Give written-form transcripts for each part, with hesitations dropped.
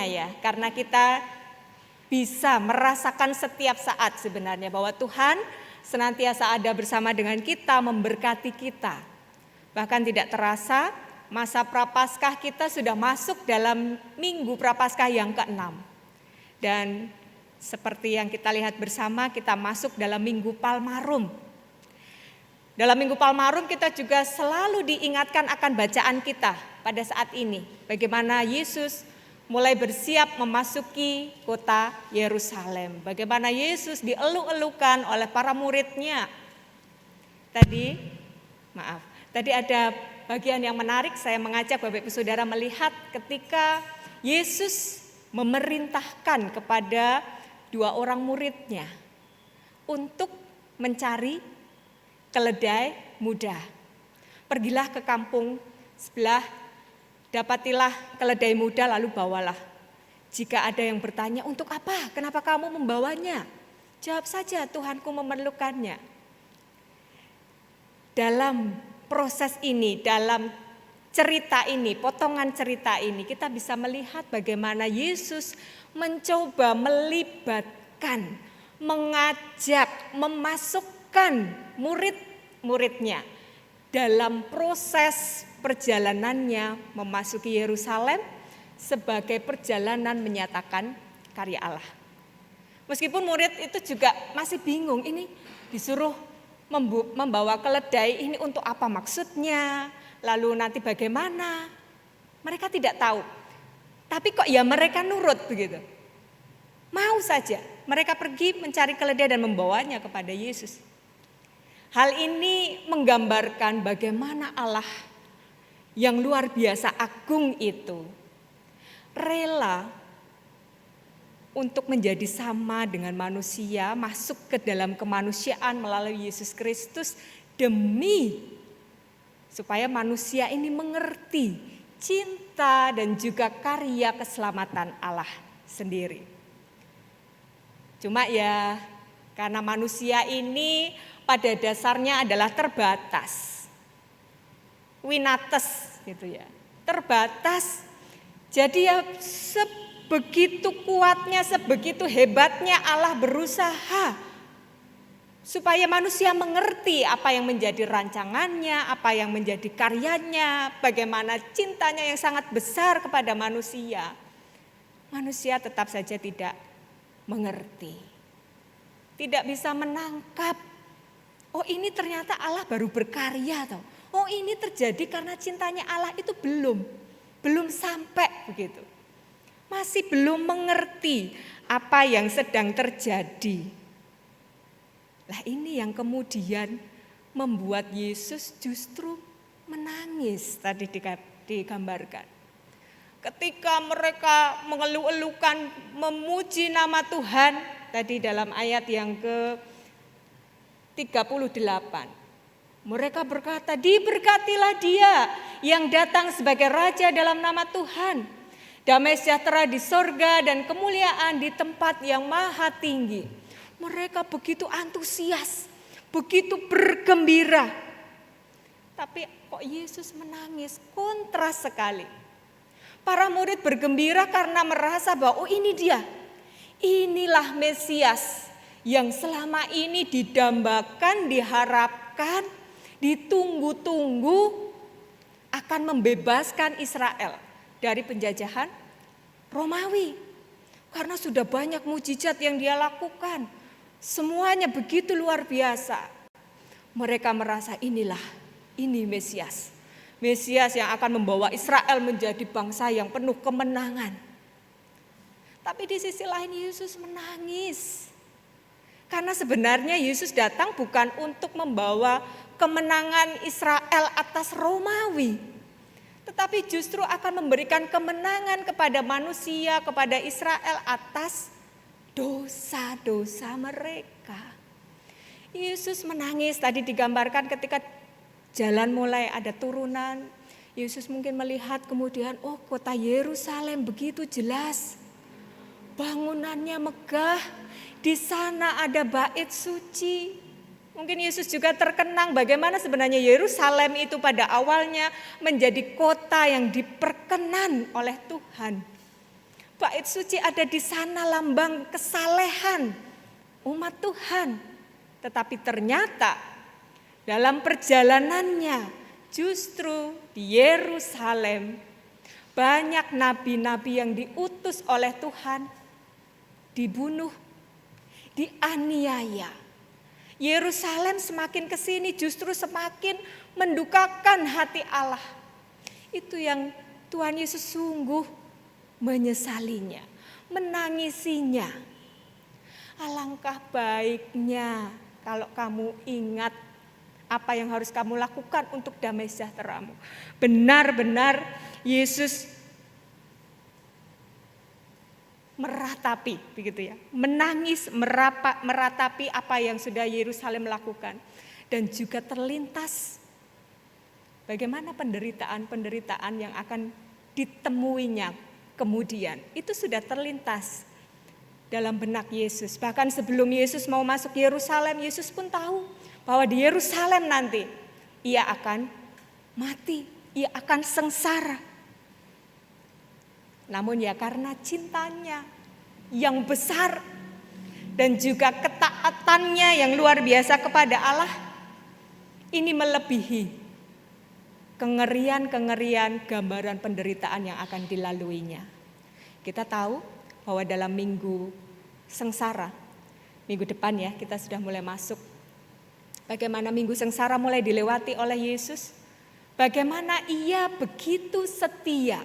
ya, karena kita bisa merasakan setiap saat sebenarnya bahwa Tuhan senantiasa ada bersama dengan kita, memberkati kita. Bahkan tidak terasa masa Prapaskah kita sudah masuk dalam minggu Prapaskah yang ke-6. Dan seperti yang kita lihat bersama, kita masuk dalam minggu Palmarum. Dalam minggu Palmarum kita juga selalu diingatkan akan bacaan kita pada saat ini. Bagaimana Yesus mulai bersiap memasuki kota Yerusalem. Bagaimana Yesus dieluk-elukan oleh para muridnya. Tadi ada bagian yang menarik, saya mengajak Bapak Ibu Saudara melihat ketika Yesus memerintahkan kepada 2 orang muridnya untuk mencari keledai muda. Pergilah ke kampung sebelah, dapatilah keledai muda lalu bawalah. Jika ada yang bertanya, untuk apa? Kenapa kamu membawanya? Jawab saja, Tuhanku memerlukannya. Dalam proses ini, dalam cerita ini, potongan cerita ini, kita bisa melihat bagaimana Yesus mencoba melibatkan, mengajak, memasukkan murid-muridnya dalam proses perjalanannya memasuki Yerusalem sebagai perjalanan menyatakan karya Allah. Meskipun murid itu juga masih bingung, ini disuruh membawa keledai, ini untuk apa maksudnya, lalu nanti bagaimana, mereka tidak tahu. Tapi kok ya mereka nurut begitu. Mau saja, mereka pergi mencari keledai dan membawanya kepada Yesus. Hal ini menggambarkan bagaimana Allah yang luar biasa agung itu rela untuk menjadi sama dengan manusia, masuk ke dalam kemanusiaan melalui Yesus Kristus demi supaya manusia ini mengerti cinta dan juga karya keselamatan Allah sendiri. Cuma ya karena manusia ini pada dasarnya adalah terbatas, winates gitu ya, terbatas. Jadi ya sebegitu kuatnya, sebegitu hebatnya Allah berusaha supaya manusia mengerti apa yang menjadi rancangannya, apa yang menjadi karyanya, bagaimana cintanya yang sangat besar kepada manusia. Manusia tetap saja tidak mengerti, tidak bisa menangkap. Oh ini ternyata Allah baru berkarya toh. Oh ini terjadi karena cintanya Allah itu belum sampai begitu. Masih belum mengerti apa yang sedang terjadi. Nah ini yang kemudian membuat Yesus justru menangis tadi digambarkan. Ketika mereka mengeluh-elukan memuji nama Tuhan tadi dalam ayat yang ke-38. Mereka berkata, diberkatilah Dia yang datang sebagai Raja dalam nama Tuhan. Damai sejahtera di sorga dan kemuliaan di tempat yang maha tinggi. Mereka begitu antusias, begitu bergembira. Tapi kok Yesus menangis, kontras sekali. Para murid bergembira karena merasa bahwa oh ini dia. Inilah Mesias yang selama ini didambakan, diharapkan, ditunggu-tunggu akan membebaskan Israel dari penjajahan Romawi. Karena sudah banyak mujizat yang dia lakukan. Semuanya begitu luar biasa. Mereka merasa ini Mesias. Mesias yang akan membawa Israel menjadi bangsa yang penuh kemenangan. Tapi di sisi lain Yesus menangis. Karena sebenarnya Yesus datang bukan untuk membawa kemenangan Israel atas Romawi, tetapi justru akan memberikan kemenangan kepada manusia, kepada Israel atas dosa-dosa mereka. Yesus menangis tadi digambarkan ketika jalan mulai ada turunan. Yesus mungkin melihat kemudian kota Yerusalem begitu jelas. Bangunannya megah, di sana ada bait suci. Mungkin Yesus juga terkenang bagaimana sebenarnya Yerusalem itu pada awalnya menjadi kota yang diperkenan oleh Tuhan. Bait suci ada di sana lambang kesalehan umat Tuhan. Tetapi ternyata dalam perjalanannya justru di Yerusalem banyak nabi-nabi yang diutus oleh Tuhan dibunuh, dianiaya. Yerusalem semakin ke sini justru semakin mendukakan hati Allah. Itu yang Tuhan Yesus sungguh menyesalinya, menangisinya. Alangkah baiknya kalau kamu ingat apa yang harus kamu lakukan untuk damai sejahteramu. Benar-benar Yesus meratapi, begitu ya, menangis, meratapi apa yang sudah Yerusalem lakukan, dan juga terlintas bagaimana penderitaan-penderitaan yang akan ditemuinya kemudian. Itu sudah terlintas dalam benak Yesus. Bahkan sebelum Yesus mau masuk Yerusalem, Yesus pun tahu bahwa di Yerusalem nanti ia akan mati, ia akan sengsara. Namun ya karena cintanya yang besar dan juga ketaatannya yang luar biasa kepada Allah, ini melebihi kengerian-kengerian gambaran penderitaan yang akan dilaluinya. Kita tahu bahwa dalam minggu sengsara, minggu depan ya kita sudah mulai masuk. Bagaimana minggu sengsara mulai dilewati oleh Yesus, bagaimana ia begitu setia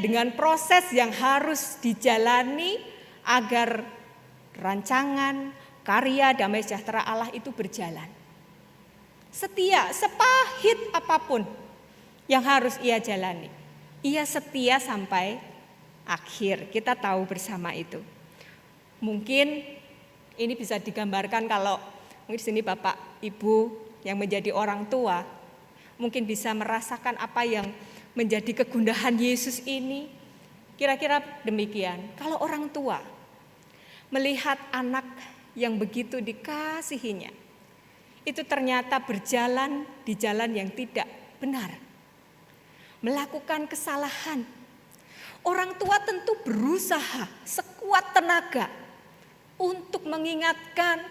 dengan proses yang harus dijalani agar rancangan karya damai sejahtera Allah itu berjalan. Setia, sepahit apapun yang harus ia jalani, ia setia sampai akhir. Kita tahu bersama itu. Mungkin ini bisa digambarkan kalau mungkin di sini Bapak Ibu yang menjadi orang tua mungkin bisa merasakan apa yang menjadi kegundahan Yesus ini. Kira-kira demikian. Kalau orang tua melihat anak yang begitu dikasihinya, itu ternyata berjalan di jalan yang tidak benar, melakukan kesalahan. Orang tua tentu berusaha sekuat tenaga untuk mengingatkan,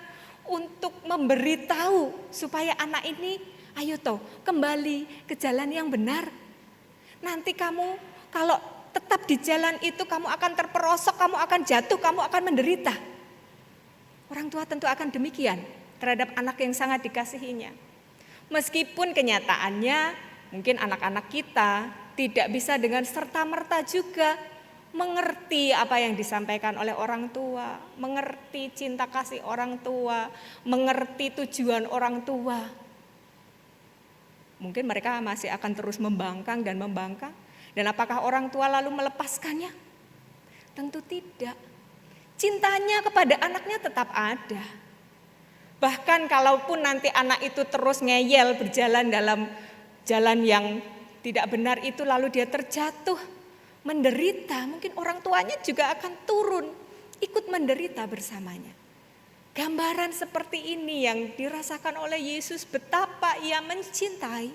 untuk memberitahu supaya anak ini ayo toh kembali ke jalan yang benar. Nanti kamu kalau tetap di jalan itu kamu akan terperosok, kamu akan jatuh, kamu akan menderita. Orang tua tentu akan demikian terhadap anak yang sangat dikasihinya. Meskipun kenyataannya mungkin anak-anak kita tidak bisa dengan serta-merta juga mengerti apa yang disampaikan oleh orang tua, mengerti cinta kasih orang tua, mengerti tujuan orang tua. Mungkin mereka masih akan terus membangkang. Dan apakah orang tua lalu melepaskannya? Tentu tidak. Cintanya kepada anaknya tetap ada. Bahkan kalaupun nanti anak itu terus ngeyel berjalan dalam jalan yang tidak benar itu, lalu dia terjatuh, menderita, mungkin orang tuanya juga akan turun, ikut menderita bersamanya. Gambaran seperti ini yang dirasakan oleh Yesus, betapa ia mencintai,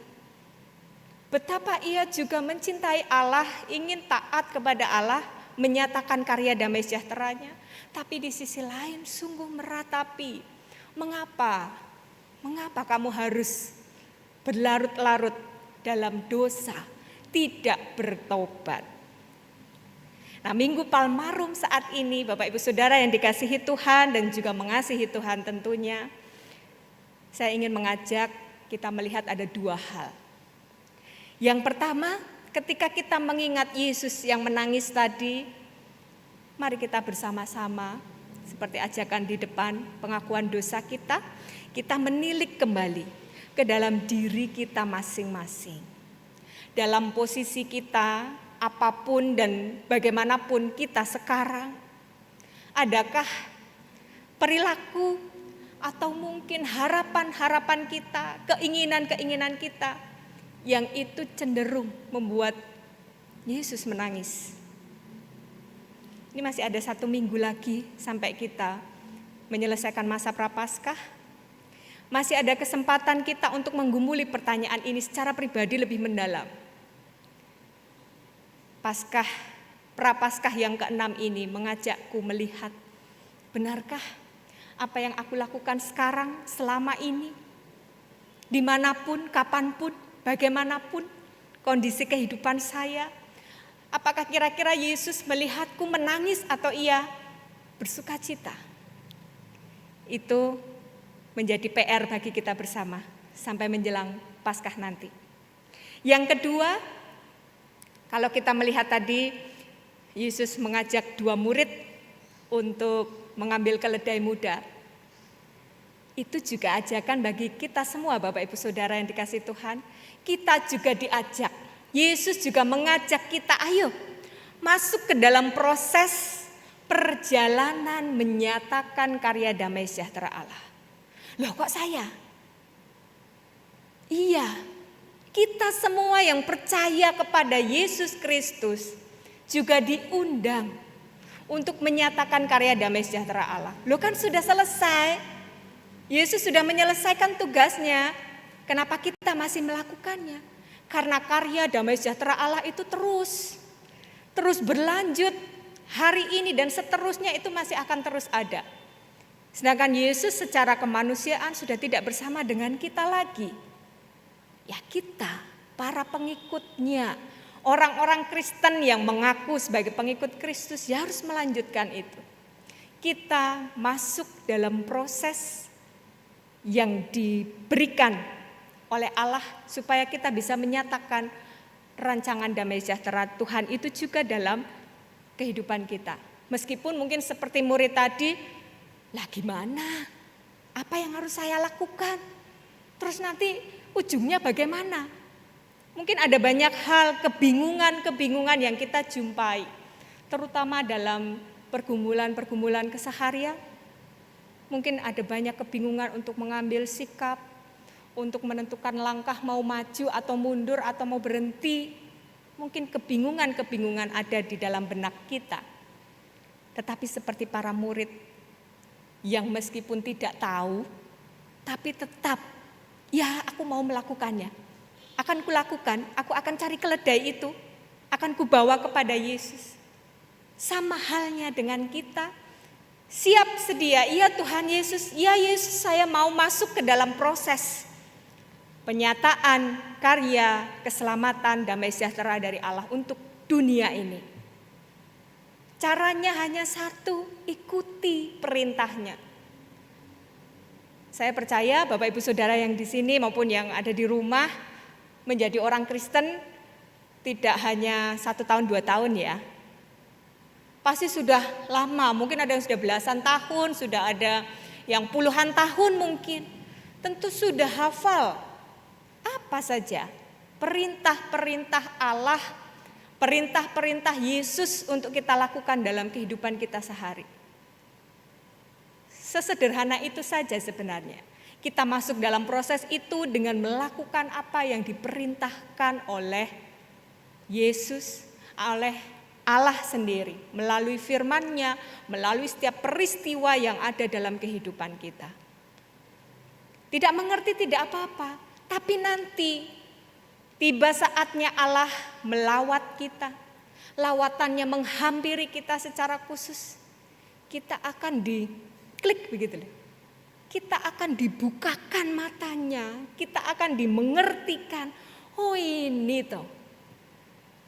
betapa ia juga mencintai Allah, ingin taat kepada Allah, menyatakan karya damai sejahteranya, tapi di sisi lain sungguh meratapi, mengapa kamu harus berlarut-larut dalam dosa, tidak bertobat. Nah, Minggu Palmarum saat ini Bapak Ibu Saudara yang dikasihi Tuhan dan juga mengasihi Tuhan tentunya, saya ingin mengajak kita melihat ada dua hal. Yang pertama, ketika kita mengingat Yesus yang menangis tadi, mari kita bersama-sama seperti ajakan di depan pengakuan dosa kita menilik kembali ke dalam diri kita masing-masing. Dalam posisi kita apapun dan bagaimanapun kita sekarang, adakah perilaku atau mungkin harapan-harapan kita, keinginan-keinginan kita yang itu cenderung membuat Yesus menangis? Ini masih ada 1 minggu lagi sampai kita menyelesaikan masa Prapaskah. Masih ada kesempatan kita untuk menggumuli pertanyaan ini secara pribadi lebih mendalam. Paskah, Prapaskah yang ke-6 ini mengajakku melihat, benarkah apa yang aku lakukan sekarang, selama ini, dimanapun, kapanpun, bagaimanapun kondisi kehidupan saya, apakah kira-kira Yesus melihatku menangis atau ia bersuka cita? Itu menjadi PR bagi kita bersama sampai menjelang Paskah nanti. Yang kedua, kalau kita melihat tadi Yesus mengajak 2 murid untuk mengambil keledai muda. Itu juga ajakan bagi kita semua Bapak Ibu Saudara yang dikasihi Tuhan. Kita juga diajak. Yesus juga mengajak kita, ayo masuk ke dalam proses perjalanan menyatakan karya damai sejahtera Allah. Loh kok saya? Iya, kita semua yang percaya kepada Yesus Kristus juga diundang untuk menyatakan karya damai sejahtera Allah. Loh kan sudah selesai. Yesus sudah menyelesaikan tugasnya. Kenapa kita masih melakukannya? Karena karya damai sejahtera Allah itu terus berlanjut. Hari ini dan seterusnya itu masih akan terus ada. Sedangkan Yesus secara kemanusiaan sudah tidak bersama dengan kita lagi. Ya kita, para pengikutnya, orang-orang Kristen yang mengaku sebagai pengikut Kristus ya harus melanjutkan itu. Kita masuk dalam proses yang diberikan oleh Allah supaya kita bisa menyatakan rancangan damai sejahtera Tuhan itu juga dalam kehidupan kita. Meskipun mungkin seperti murid tadi, lah gimana? Apa yang harus saya lakukan? Terus nanti ujungnya bagaimana? Mungkin ada banyak hal kebingungan yang kita jumpai, terutama dalam pergumulan keseharian. Mungkin ada banyak kebingungan untuk mengambil sikap, untuk menentukan langkah mau maju atau mundur atau mau berhenti. Mungkin kebingungan ada di dalam benak kita. Tetapi seperti para murid yang meskipun tidak tahu, tapi tetap, ya aku mau melakukannya. Akan kulakukan, aku akan cari keledai itu, akan kubawa kepada Yesus. Sama halnya dengan kita, siap sedia, iya Tuhan Yesus, ya Yesus saya mau masuk ke dalam proses penyataan karya keselamatan damai sejahtera dari Allah untuk dunia ini. Caranya hanya satu, ikuti perintahnya. Saya percaya Bapak Ibu Saudara yang di sini maupun yang ada di rumah menjadi orang Kristen tidak hanya 1 tahun 2 tahun ya. Pasti sudah lama, mungkin ada yang sudah belasan tahun, sudah ada yang puluhan tahun mungkin. Tentu sudah hafal apa saja perintah-perintah Allah, perintah-perintah Yesus untuk kita lakukan dalam kehidupan kita sehari. Sesederhana itu saja sebenarnya. Kita masuk dalam proses itu dengan melakukan apa yang diperintahkan oleh Yesus, oleh Allah sendiri, melalui firman-Nya, melalui setiap peristiwa yang ada dalam kehidupan kita. Tidak mengerti tidak apa-apa, tapi nanti tiba saatnya Allah melawat kita, lawatannya menghampiri kita secara khusus. Kita akan diklik begitu loh. Kita akan dibukakan matanya, kita akan dimengertikan. Oh ini toh,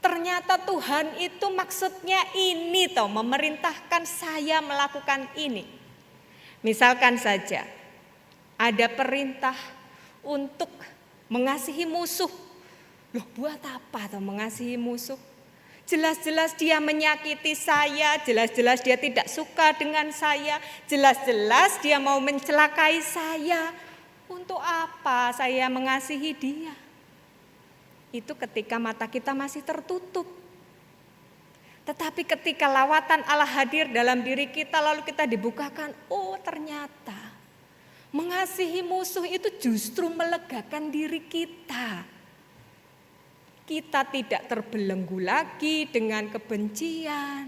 ternyata Tuhan itu maksudnya ini toh, memerintahkan saya melakukan ini. Misalkan saja, ada perintah untuk mengasihi musuh. Loh buat apa toh mengasihi musuh? Jelas-jelas dia menyakiti saya, jelas-jelas dia tidak suka dengan saya, jelas-jelas dia mau mencelakai saya. Untuk apa saya mengasihi dia? Itu ketika mata kita masih tertutup. Tetapi ketika lawatan Allah hadir dalam diri kita lalu kita dibukakan, oh ternyata mengasihi musuh itu justru melegakan diri kita. Kita tidak terbelenggu lagi dengan kebencian.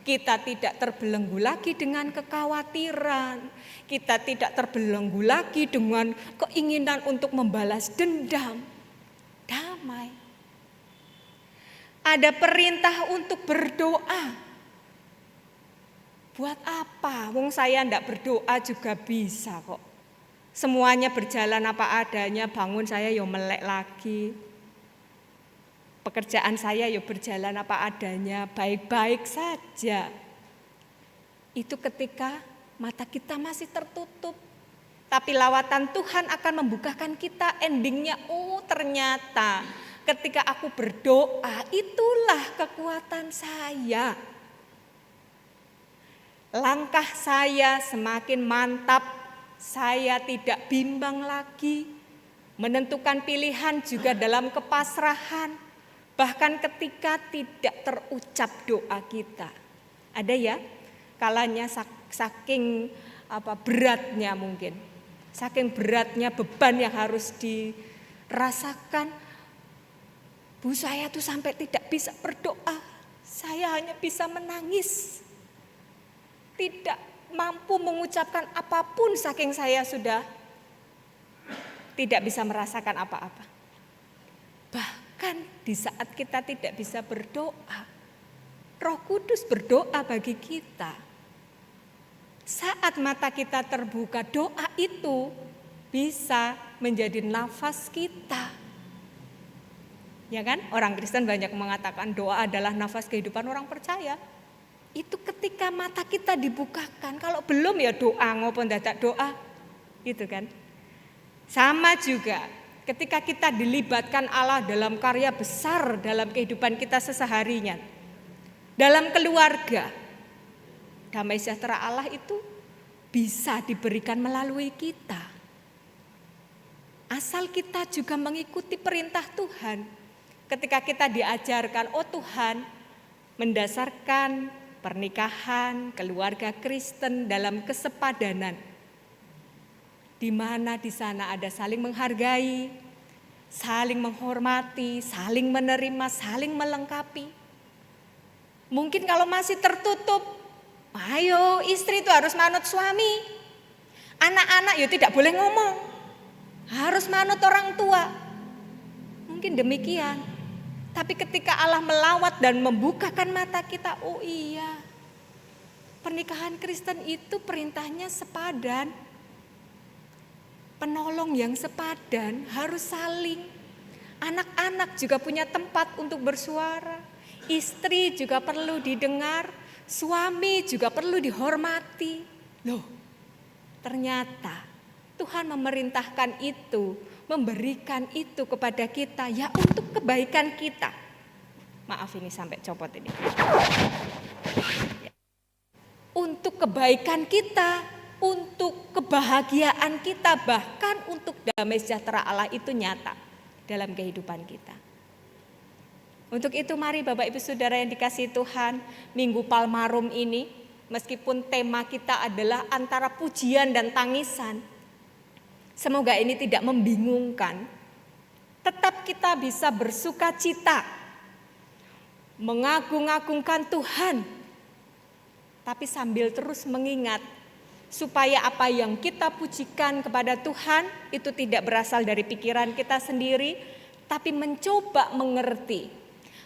Kita tidak terbelenggu lagi dengan kekhawatiran. Kita tidak terbelenggu lagi dengan keinginan untuk membalas dendam. Damai. Ada perintah untuk berdoa. Buat apa? Wong saya ndak berdoa juga bisa kok. Semuanya berjalan apa adanya, bangun saya yo melek lagi. Pekerjaan saya yo berjalan apa adanya, baik-baik saja. Itu ketika mata kita masih tertutup. Tapi lawatan Tuhan akan membukakan kita, endingnya, oh ternyata ketika aku berdoa, itulah kekuatan saya. Langkah saya semakin mantap, saya tidak bimbang lagi. Menentukan pilihan juga dalam kepasrahan. Bahkan ketika tidak terucap doa kita. Ada ya, kalanya saking beratnya mungkin. Saking beratnya beban yang harus dirasakan. Bu, saya tuh sampai tidak bisa berdoa, saya hanya bisa menangis. Tidak mampu mengucapkan apapun saking saya sudah tidak bisa merasakan apa-apa. Bahkan di saat kita tidak bisa berdoa, Roh Kudus berdoa bagi kita. Saat mata kita terbuka, doa itu bisa menjadi nafas kita. Ya kan? Orang Kristen banyak mengatakan doa adalah nafas kehidupan orang percaya. Itu ketika mata kita dibukakan. Kalau belum ya doa, ngopon dadak doa. Gitu kan? Sama juga ketika kita dilibatkan Allah dalam karya besar dalam kehidupan kita seseharian. Dalam keluarga. Damai sejahtera Allah itu bisa diberikan melalui kita. Asal kita juga mengikuti perintah Tuhan. Ketika kita diajarkan, oh Tuhan mendasarkan pernikahan, keluarga Kristen dalam kesepadanan. Di mana di sana ada saling menghargai, saling menghormati, saling menerima, saling melengkapi. Mungkin kalau masih tertutup, ayo istri itu harus manut suami. Anak-anak ya tidak boleh ngomong, harus manut orang tua. Mungkin demikian. Tapi ketika Allah melawat dan membukakan mata kita, oh iya, pernikahan Kristen itu perintahnya sepadan. Penolong yang sepadan harus saling. Anak-anak juga punya tempat untuk bersuara. Istri juga perlu didengar. Suami juga perlu dihormati. Loh, ternyata Tuhan memerintahkan itu, memberikan itu kepada kita ya untuk kebaikan kita. Maaf ini sampai copot ini. Untuk kebaikan kita, untuk kebahagiaan kita, bahkan untuk damai sejahtera Allah itu nyata dalam kehidupan kita. Untuk itu mari Bapak Ibu Saudara yang dikasihi Tuhan, Minggu Palmarum ini meskipun tema kita adalah antara pujian dan tangisan, semoga ini tidak membingungkan. Tetap kita bisa bersuka cita, mengagung-agungkan Tuhan, tapi sambil terus mengingat supaya apa yang kita pujikan kepada Tuhan itu tidak berasal dari pikiran kita sendiri, tapi mencoba mengerti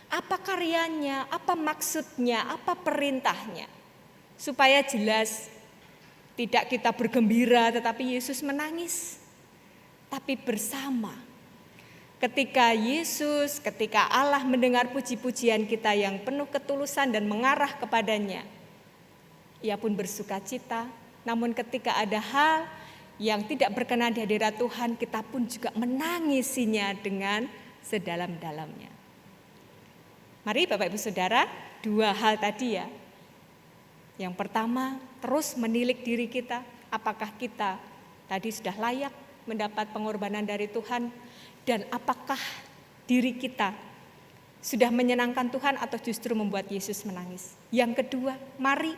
apa karyanya, apa maksudnya, apa perintahnya. Supaya jelas tidak kita bergembira tetapi Yesus menangis. Tapi bersama. Ketika Yesus, ketika Allah mendengar puji-pujian kita yang penuh ketulusan dan mengarah kepadanya, Ia pun bersuka cita. Namun ketika ada hal yang tidak berkenan di hadirat Tuhan, kita pun juga menangisinya dengan sedalam-dalamnya. Mari Bapak Ibu Saudara, dua hal tadi ya. Yang pertama, terus menilik diri kita, apakah kita tadi sudah layak mendapat pengorbanan dari Tuhan, dan apakah diri kita sudah menyenangkan Tuhan atau justru membuat Yesus menangis. Yang kedua, mari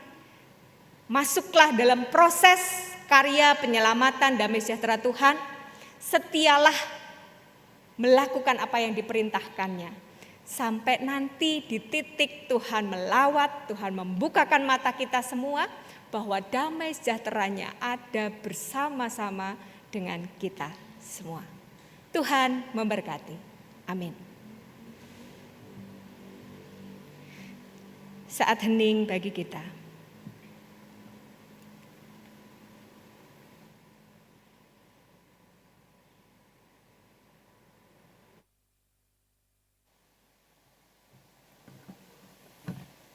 masuklah dalam proses karya penyelamatan damai sejahtera Tuhan, setialah melakukan apa yang diperintahkannya. Sampai nanti di titik Tuhan melawat, Tuhan membukakan mata kita semua bahwa damai sejahteranya ada bersama-sama dengan kita semua. Tuhan memberkati. Amin. saat hening bagi kita.